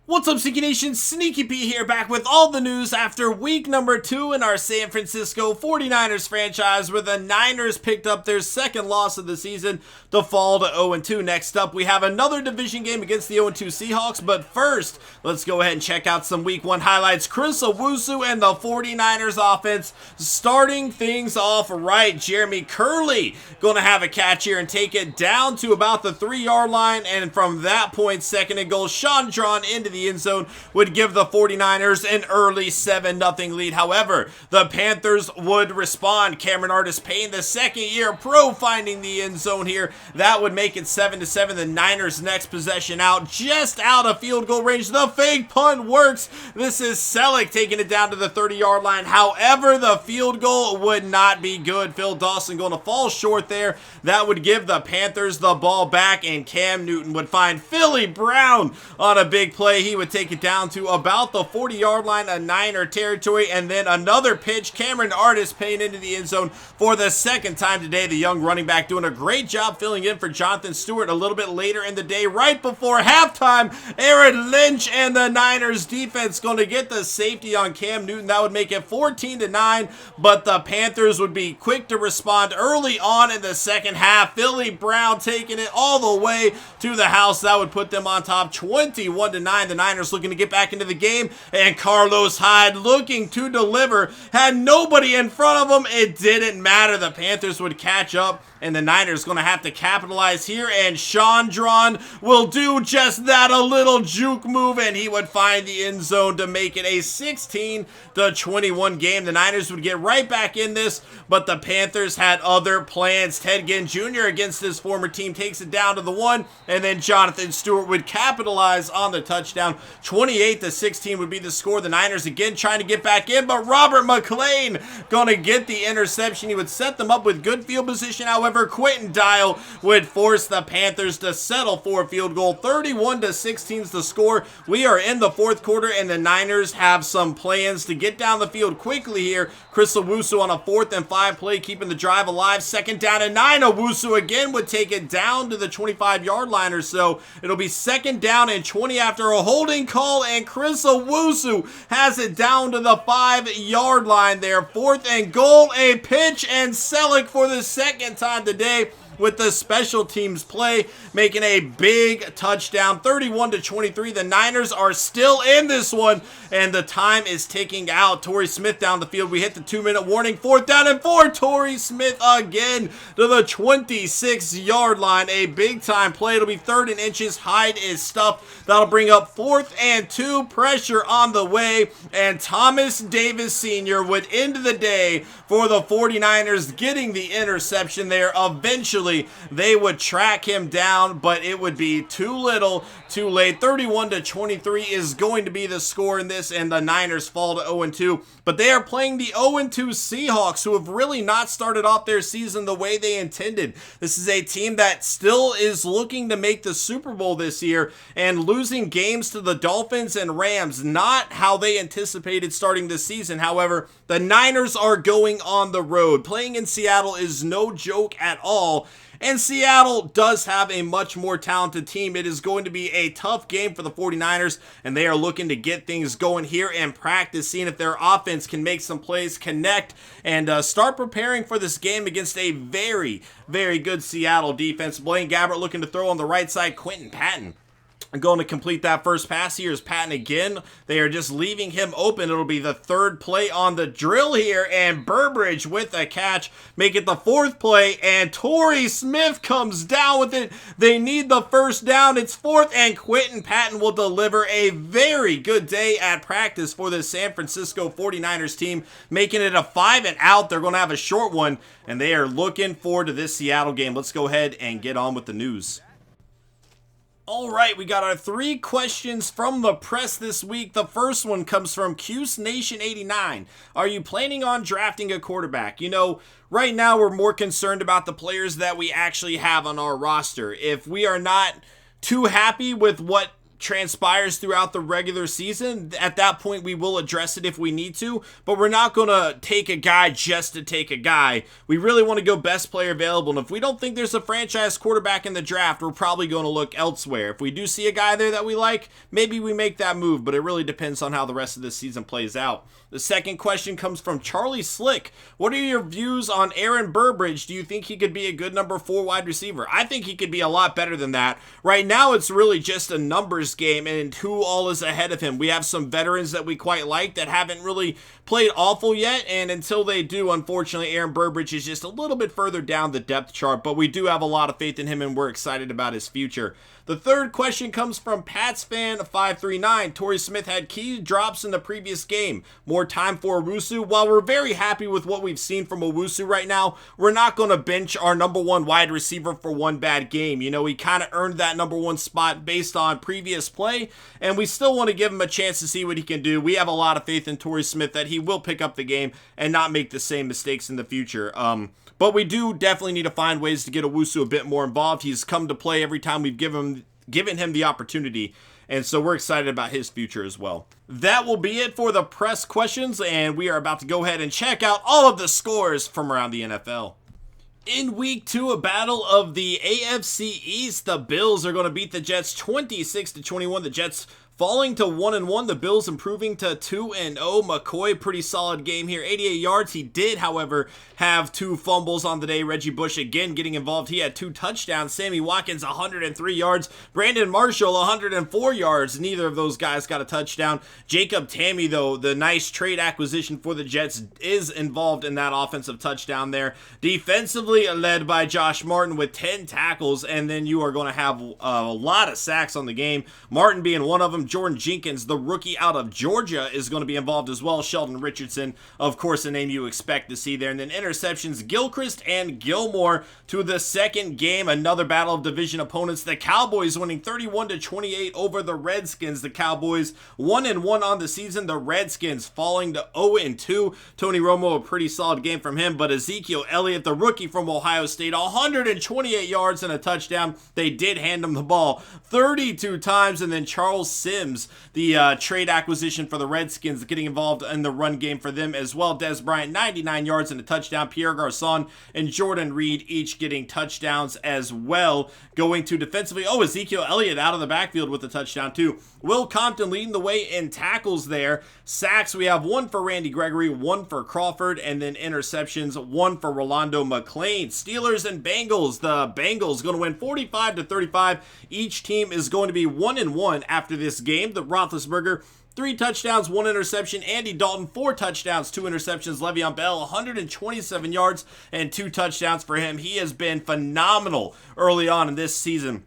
What's up, SnEaKyNation? SnEaKy P here, back with all the news after week number 2 in our San Francisco 49ers franchise, where the Niners picked up their second loss of the season to fall to 0-2. Next up, we have another division game against the 0-2 Seahawks, but first, let's go ahead and check out some week 1 highlights. Chris Owusu and the 49ers offense starting things off right. Jeremy Curley gonna have a catch here and take it down to about the 3-yard line, and from that point, second and goal, Sean drawn into the end zone would give the 49ers an early 7-0 lead. However, the Panthers would respond. Cameron Artis-Payne, the second-year pro, finding the end zone here. That would make it 7-7. The Niners' next possession out, just out of field goal range. The fake punt works. This is Selleck taking it down to the 30-yard line. However, the field goal would not be good. Phil Dawson going to fall short there. That would give the Panthers the ball back, and Cam Newton would find Philly Brown on a big play. He would take it down to about the 40-yard line, a Niner territory, and then another pitch. Cameron Artis-Payne into the end zone for the second time today. The young running back doing a great job filling in for Jonathan Stewart a little bit later in the day. Right before halftime, Aaron Lynch and the Niners defense going to get the safety on Cam Newton. That would make it 14-9, but the Panthers would be quick to respond early on in the second half. Philly Brown taking it all the way to the house. That would put them on top 21-9. The Niners looking to get back into the game, and Carlos Hyde looking to deliver. Had nobody in front of him, it didn't matter. The Panthers would catch up, and the Niners going to have to capitalize here, and Sean Drawn will do just that, a little juke move, and he would find the end zone to make it a 16-21 game. The Niners would get right back in this, but the Panthers had other plans. Ted Ginn Jr. against his former team takes it down to the 1, and then Jonathan Stewart would capitalize on the touchdown. 28-16 would be the score. The Niners again trying to get back in, but Robert McClain going to get the interception. He would set them up with good field position. However, Quentin Dial would force the Panthers to settle for a field goal. 31-16 is the score. We are in the fourth quarter, and the Niners have some plans to get down the field quickly here. Chris Owusu on a 4th and 5 play, keeping the drive alive. 2nd down and 9. Owusu again would take it down to the 25-yard line or so. It'll be 2nd down and 20 after a holding call, and Chris Owusu has it down to the 5-yard line there. 4th and goal, a pitch, and Selleck for the second time today with the special teams play, making a big touchdown. 31-23. The Niners are still in this one, and the time is ticking out. Torrey Smith down the field. We hit the 2-minute warning. 4th down and 4. Torrey Smith again to the 26-yard line. A big-time play. It'll be 3rd and inches. Hyde is stuffed. That'll bring up 4th and 2. Pressure on the way, and Thomas Davis Sr. would end the day for the 49ers, getting the interception there. Eventually, they would track him down, but it would be too little, too late. 31-23 is going to be the score in this, and the Niners fall to 0-2. But they are playing the 0-2 Seahawks, who have really not started off their season the way they intended. This is a team that still is looking to make the Super Bowl this year, and losing games to the Dolphins and Rams, not how they anticipated starting the season. However, the Niners are going on the road. Playing in Seattle is no joke at all, and Seattle does have a much more talented team. It is going to be a tough game for the 49ers, and they are looking to get things going here and practice, seeing if their offense can make some plays, connect, and start preparing for this game against a very, very good Seattle defense. Blaine Gabbert looking to throw on the right side. Quentin Patton going to complete that first pass. Here's Patton again. They are just leaving him open. It'll be the 3rd play on the drill here, and Burbridge with a catch. Make it the 4th play, and Torrey Smith comes down with it. They need the 1st down. It's 4th, and Quentin Patton will deliver a very good day at practice for the San Francisco 49ers team, making it a 5 and out. They're going to have a short one, and they are looking forward to this Seattle game. Let's go ahead and get on with the news. All right, we got our 3 questions from the press this week. The first one comes from xNation89. Are you planning on drafting a quarterback? You know, right now we're more concerned about the players that we actually have on our roster. If we are not too happy with what transpires throughout the regular season, at that point we will address it if we need to, but we're not going to take a guy just to take a guy. We really want to go best player available, and if we don't think there's a franchise quarterback in the draft, we're probably going to look elsewhere. If we do see a guy there that we like, maybe we make that move, but it really depends on how the rest of this season plays out. The second question comes from Charlie Slick. What are your views on Aaron Burbridge? Do you think he could be a good number 4 wide receiver? I think he could be a lot better than that. Right now, it's really just a numbers game and who all is ahead of him. We have some veterans that we quite like that haven't really played awful yet, and until they do, unfortunately, Aaron Burbridge is just a little bit further down the depth chart, but we do have a lot of faith in him and we're excited about his future. The third question comes from PatsFan539. Torrey Smith had key drops in the previous game. More time for Owusu. While we're very happy with what we've seen from Owusu right now, we're not going to bench our number 1 wide receiver for one bad game. You know, he kind of earned that number 1 spot based on previous play, and we still want to give him a chance to see what he can do. We have a lot of faith in Torrey Smith that he will pick up the game and not make the same mistakes in the future. But we do definitely need to find ways to get Owusu a bit more involved. He's come to play every time we've given him the opportunity, and so we're excited about his future as well. That will be it for the press questions, and we are about to go ahead and check out all of the scores from around the NFL. In week 2, a battle of the AFC East, the Bills are going to beat the Jets 26-21. The Jets falling to 1-1, the Bills improving to 2-0. McCoy, pretty solid game here, 88 yards. He did, however, have 2 fumbles on the day. Reggie Bush again getting involved. He had 2 touchdowns. Sammy Watkins, 103 yards. Brandon Marshall, 104 yards. Neither of those guys got a touchdown. Jacob Tammy, though, the nice trade acquisition for the Jets, is involved in that offensive touchdown there. Defensively, led by Josh Martin with 10 tackles, and then you are going to have a lot of sacks on the game. Martin being one of them. Jordan Jenkins, the rookie out of Georgia, is going to be involved as well. Sheldon Richardson, of course, a name you expect to see there. And then interceptions, Gilchrist and Gilmore to the second game. Another battle of division opponents. The Cowboys winning 31-28 over the Redskins. The Cowboys 1-1 on the season. The Redskins falling to 0-2. Tony Romo, a pretty solid game from him. But Ezekiel Elliott, the rookie from Ohio State, 128 yards and a touchdown. They did hand him the ball 32 times. And then Charles Sims, the trade acquisition for the Redskins, getting involved in the run game for them as well. Des Bryant, 99 yards and a touchdown. Pierre Garçon and Jordan Reed each getting touchdowns as well. Going to defensively, Ezekiel Elliott out of the backfield with a touchdown too. Will Compton leading the way in tackles there. Sacks, we have 1 for Randy Gregory, 1 for Crawford, and then interceptions, 1 for Rolando McClain. Steelers and Bengals. The Bengals going to win 45-35. Each team is going to be 1-1 after this game. The Roethlisberger, 3 touchdowns, 1 interception. Andy Dalton, 4 touchdowns, 2 interceptions. Le'Veon Bell, 127 yards and 2 touchdowns for him. He has been phenomenal early on in this season.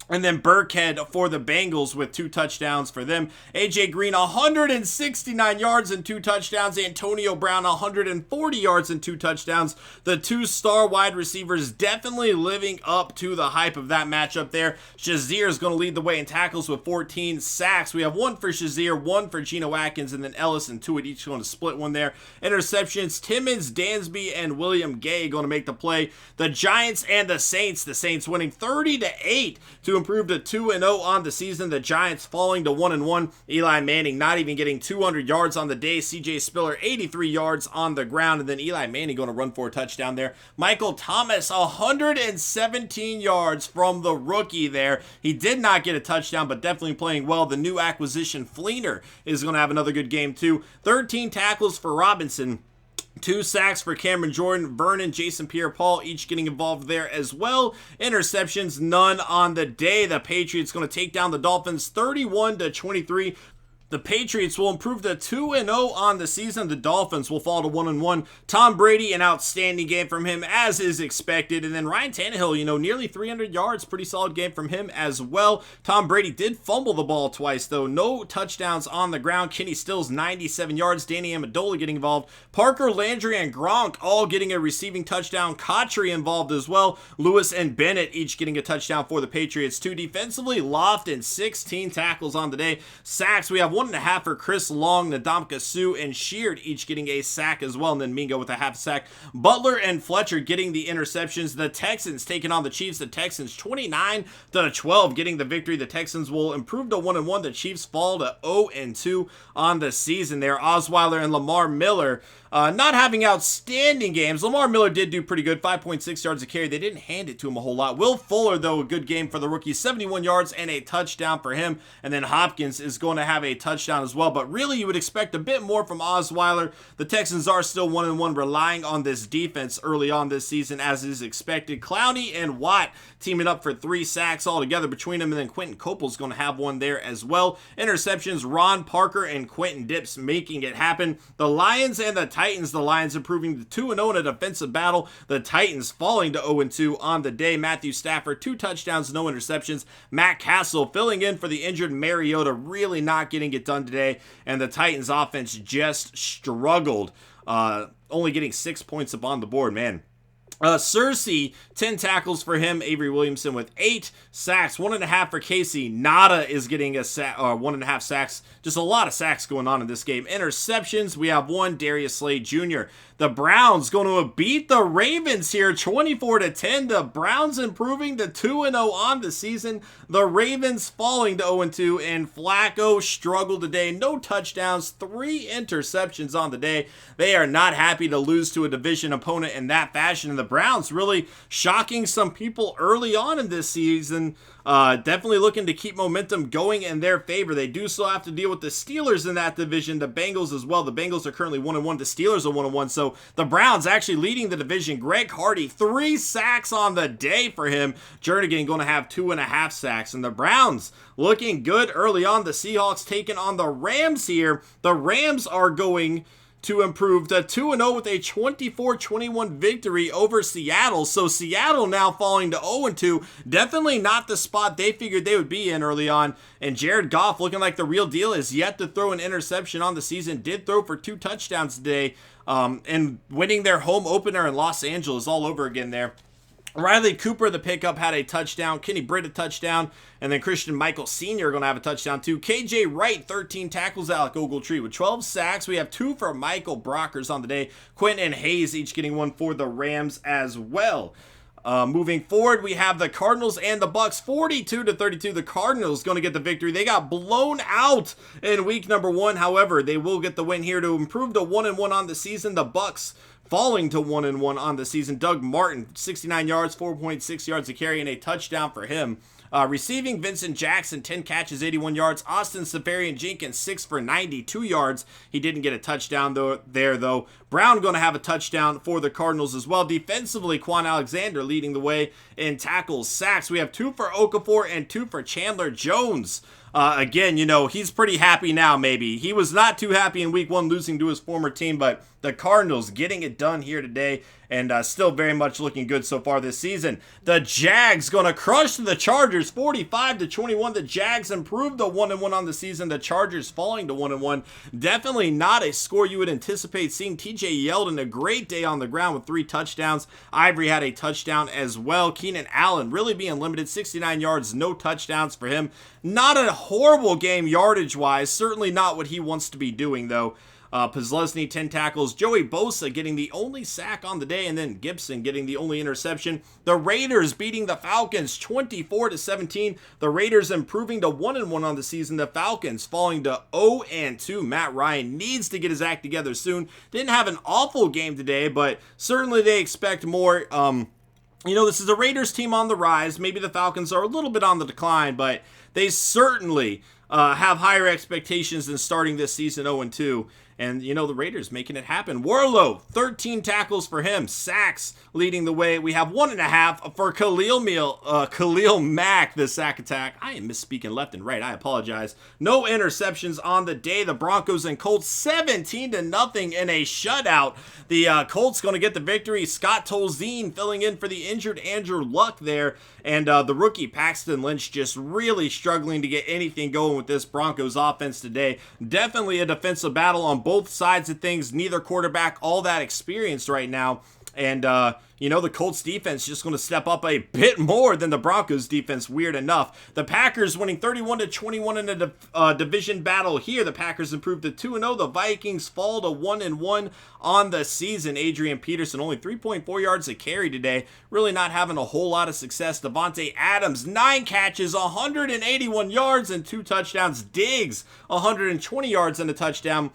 And then Burkhead for the Bengals with 2 touchdowns for them. A.J. Green, 169 yards and 2 touchdowns. Antonio Brown, 140 yards and 2 touchdowns. The 2-star wide receivers definitely living up to the hype of that matchup there. Shazier is going to lead the way in tackles with 14 sacks. We have 1 for Shazier, 1 for Geno Atkins, and then Ellis and Tuitt each going to split 1 there. Interceptions, Timmons, Dansby, and William Gay going to make the play. The Giants and the Saints winning 30-8 to improve to 2-0 on the season. The Giants falling to 1-1. Eli Manning not even getting 200 yards on the day. CJ Spiller 83 yards on the ground, and then Eli Manning going to run for a touchdown there. Michael Thomas 117 yards from the rookie there. He did not get a touchdown, but definitely playing well. The new acquisition Fleener is going to have another good game too. 13 tackles for Robinson. 2 sacks for Cameron Jordan, Vernon, Jason Pierre-Paul, each getting involved there as well. Interceptions, none on the day. The Patriots going to take down the Dolphins 31-23. The Patriots will improve to 2-0 on the season. The Dolphins will fall to 1-1. Tom Brady, an outstanding game from him, as is expected. And then Ryan Tannehill, nearly 300 yards. Pretty solid game from him as well. Tom Brady did fumble the ball twice, though. No touchdowns on the ground. Kenny Stills, 97 yards. Danny Amendola getting involved. Parker Landry and Gronk all getting a receiving touchdown. Kotri involved as well. Lewis and Bennett each getting a touchdown for the Patriots, too. Defensively, Lofton, 16 tackles on the day. Sacks, we have 1 1.5 for Chris Long, Ndamukong Suh, and Sheard each getting a sack as well, and then Mingo with a half sack. Butler and Fletcher getting the interceptions. The Texans taking on the Chiefs. The Texans 29-12 getting the victory. The Texans will improve to 1-1. The Chiefs fall to 0-2 on the season there. Osweiler and Lamar Miller not having outstanding games. Lamar Miller did do pretty good, 5.6 yards a carry. They didn't hand it to him a whole lot. Will Fuller, though, a good game for the rookie, 71 yards and a touchdown for him. And then Hopkins is going to have a touchdown as well. But really, you would expect a bit more from Osweiler. The Texans are still 1-1, relying on this defense early on this season, as is expected. Clowney and Watt teaming up for 3 sacks altogether between them, and then Quentin Copel's going to have one there as well. Interceptions, Ron Parker and Quentin Dips making it happen. The Lions and the Titans, the Lions improving to 2-0 in a defensive battle. The Titans falling to 0-2 on the day. Matthew Stafford, 2 touchdowns, no interceptions. Matt Castle filling in for the injured Mariota, really not getting it done today, and the Titans offense just struggled, only getting 6 points up on the board, man. Cersei, 10 tackles for him. Avery Williamson with 8 sacks, 1.5 for Casey. Nada is getting a 1.5 sacks. Just a lot of sacks going on in this game. Interceptions, we have 1, Darius Slade Jr. The Browns going to beat the Ravens here, 24-10. The Browns improving to 2-0 on the season. The Ravens falling to 0-2, and Flacco struggled today. No touchdowns, 3 interceptions on the day. They are not happy to lose to a division opponent in that fashion, and the Browns really shocking some people early on in this season. Definitely looking to keep momentum going in their favor. They do still have to deal with the Steelers in that division, the Bengals as well. The Bengals are currently 1-1. The Steelers are 1-1. So the Browns actually leading the division. Greg Hardy, 3 sacks on the day for him. Jernigan going to have 2.5 sacks. And the Browns looking good early on. The Seahawks taking on the Rams here. The Rams are going to improve to 2-0 with a 24-21 victory over Seattle. So Seattle now falling to 0-2. Definitely not the spot they figured they would be in early on. And Jared Goff looking like the real deal, is yet to throw an interception on the season. Did throw for 2 touchdowns today, and winning their home opener in Los Angeles all over again there. Riley Cooper, the pickup, had a touchdown. Kenny Britt, a touchdown. And then Christian Michael Sr. going to have a touchdown too. KJ Wright, 13 tackles. Alec Ogletree with 12 sacks. We have 2 for Michael Brockers on the day. Quentin and Hayes each getting 1 for the Rams as well. Moving forward, we have the Cardinals and the Bucks, 42-32. The Cardinals going to get the victory. They got blown out in week number 1. However, they will get the win here to improve to 1-1 on the season. The Bucks falling to 1-1 on the season. Doug Martin, 69 yards, 4.6 yards a carry, and a touchdown for him. Receiving, Vincent Jackson, 10 catches, 81 yards. Austin Safarian Jenkins, 6 for 92 yards. He didn't get a touchdown though. Brown going to have a touchdown for the Cardinals as well. Defensively, Quan Alexander leading the way in tackles, sacks. We have 2 for Okafor and 2 for Chandler Jones. Again, you know, he's pretty happy now, maybe. He was not too happy in week 1 losing to his former team, but the Cardinals getting it done here today, and still very much looking good so far this season. The Jags going to crush the Chargers, 45-21. The Jags improved to 1-1 on the season. The Chargers falling to 1-1. Definitely not a score you would anticipate seeing. TJ Yeldon, a great day on the ground with 3 touchdowns. Ivory had a touchdown as well. Keenan Allen really being limited, 69 yards, no touchdowns for him. Not a horrible game yardage-wise. Certainly not what he wants to be doing, though. Pazlesny, 10 tackles. Joey Bosa getting the only sack on the day, and then Gibson getting the only interception. The Raiders beating the Falcons 24-17. The Raiders improving to 1-1 on the season. The Falcons falling to 0-2. Matt Ryan needs to get his act together soon. Didn't have an awful game today, but certainly they expect more. You know, this is a Raiders team on the rise. Maybe the Falcons are a little bit on the decline, but they certainly have higher expectations than starting this season 0-2. And, you know, the Raiders making it happen. Warlow, 13 tackles for him. Sacks leading the way. We have 1.5 for Khalil Mack, the sack attack. I am misspeaking left and right. I apologize. No interceptions on the day. The Broncos and Colts 17-0 in a shutout. The Colts going to get the victory. Scott Tolzien filling in for the injured Andrew Luck there. And the rookie Paxton Lynch just really struggling to get anything going with this Broncos offense today. Definitely a defensive battle on both sides of things. Neither quarterback all that experienced right now. And, you know, the Colts defense just going to step up a bit more than the Broncos defense, weird enough. The Packers winning 31-21 in a division battle here. The Packers improved to 2-0. The Vikings fall to 1-1 on the season. Adrian Peterson only 3.4 yards a carry today. Really not having a whole lot of success. Devontae Adams, 9 catches, 181 yards and 2 touchdowns. Diggs, 120 yards and a touchdown.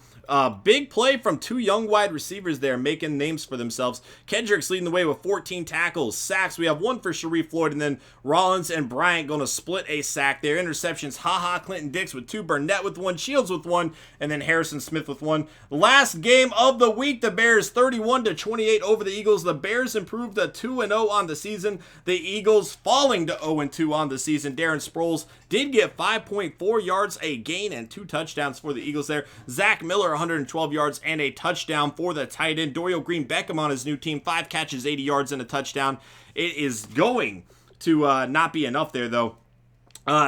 Big play from 2 young wide receivers there, making names for themselves. Kendrick's leading the way with 14 tackles. Sacks, we have 1 for Sharif Floyd, and then Rollins and Bryant going to split a sack there. Interceptions, Clinton Dix with 2, Burnett with 1, Shields with 1, and then Harrison Smith with 1. Last game of the week, the Bears 31-28 over the Eagles. The Bears improved to 2-0 on the season. The Eagles falling to 0-2 on the season. Darren Sproles did get 5.4 yards a gain and 2 touchdowns for the Eagles there. Zach Miller, 112 yards and a touchdown for the tight end. Dorial Green-Beckham on his new team, 5 catches, 80 yards and a touchdown. It is going to not be enough there, though.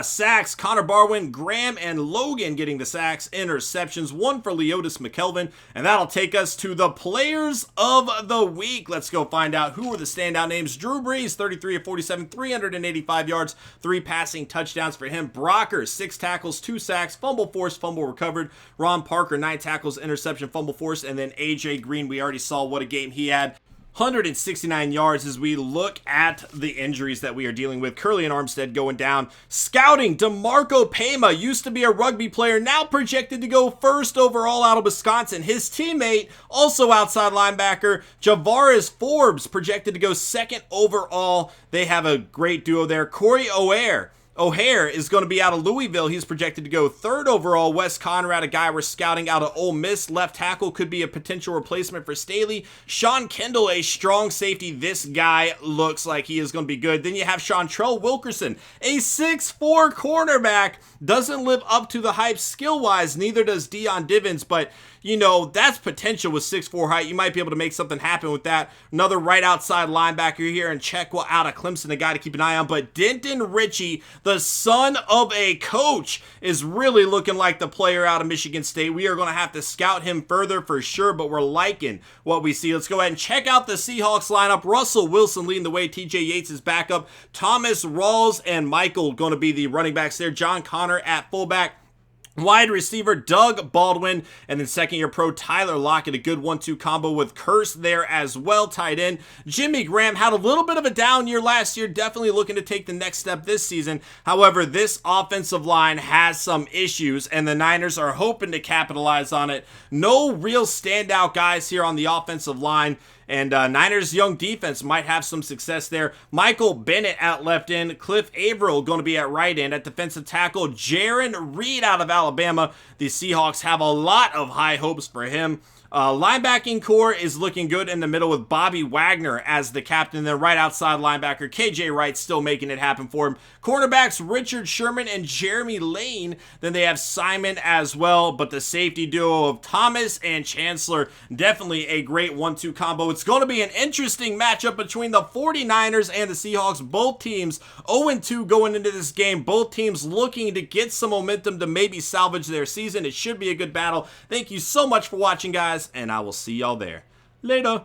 Sacks, Connor Barwin, Graham, and Logan getting the sacks. Interceptions, 1 for Leotis McKelvin. And that'll take us to the players of the week. Let's go find out who were the standout names. Drew Brees, 33 of 47, 385 yards, 3 passing touchdowns for him. Brocker, 6 tackles, 2 sacks, fumble forced, fumble recovered. Ron Parker, 9 tackles, interception, fumble forced. And then AJ Green, we already saw what a game he had. 169 yards as we look at the injuries that we are dealing with. Curley and Armstead going down. Scouting, DeMarco Pema used to be a rugby player, now projected to go 1st overall out of Wisconsin. His teammate, also outside linebacker, Javaris Forbes, projected to go 2nd overall. They have a great duo there. Corey O'Hare is going to be out of Louisville. He's projected to go 3rd overall. Wes Conrad, a guy we're scouting out of Ole Miss. Left tackle, could be a potential replacement for Staley. Sean Kendall, a strong safety. This guy looks like he is going to be good. Then you have Chantrell Wilkerson, a 6'4 cornerback. Doesn't live up to the hype skill-wise. Neither does Dion Divins, but you know, that's potential with 6'4 height. You might be able to make something happen with that. Another right outside linebacker here, and Chekwa out of Clemson, a guy to keep an eye on. But Denton Ritchie, the son of a coach, is really looking like the player out of Michigan State. We are going to have to scout him further for sure, but we're liking what we see. Let's go ahead and check out the Seahawks lineup. Russell Wilson leading the way. TJ Yates is back up. Thomas Rawls and Michael going to be the running backs there. John Connor at fullback. Wide receiver Doug Baldwin, and then 2nd-year pro Tyler Lockett, a good 1-2 combo with Curse there as well. Tight end Jimmy Graham had a little bit of a down year last year, definitely looking to take the next step this season. However, this offensive line has some issues, and the Niners are hoping to capitalize on it. No real standout guys here on the offensive line. And Niners' young defense might have some success there. Michael Bennett at left end. Cliff Averill going to be at right end. At defensive tackle, Jaron Reed out of Alabama. The Seahawks have a lot of high hopes for him. Linebacking core is looking good in the middle with Bobby Wagner as the captain. Then right outside linebacker, KJ Wright still making it happen for him. Cornerbacks, Richard Sherman and Jeremy Lane. Then they have Simon as well. But the safety duo of Thomas and Chancellor, definitely a great 1-2 combo. It's going to be an interesting matchup between the 49ers and the Seahawks. Both teams 0-2 going into this game. Both teams looking to get some momentum to maybe salvage their season. It should be a good battle. Thank you so much for watching, guys, and I will see y'all there. Later.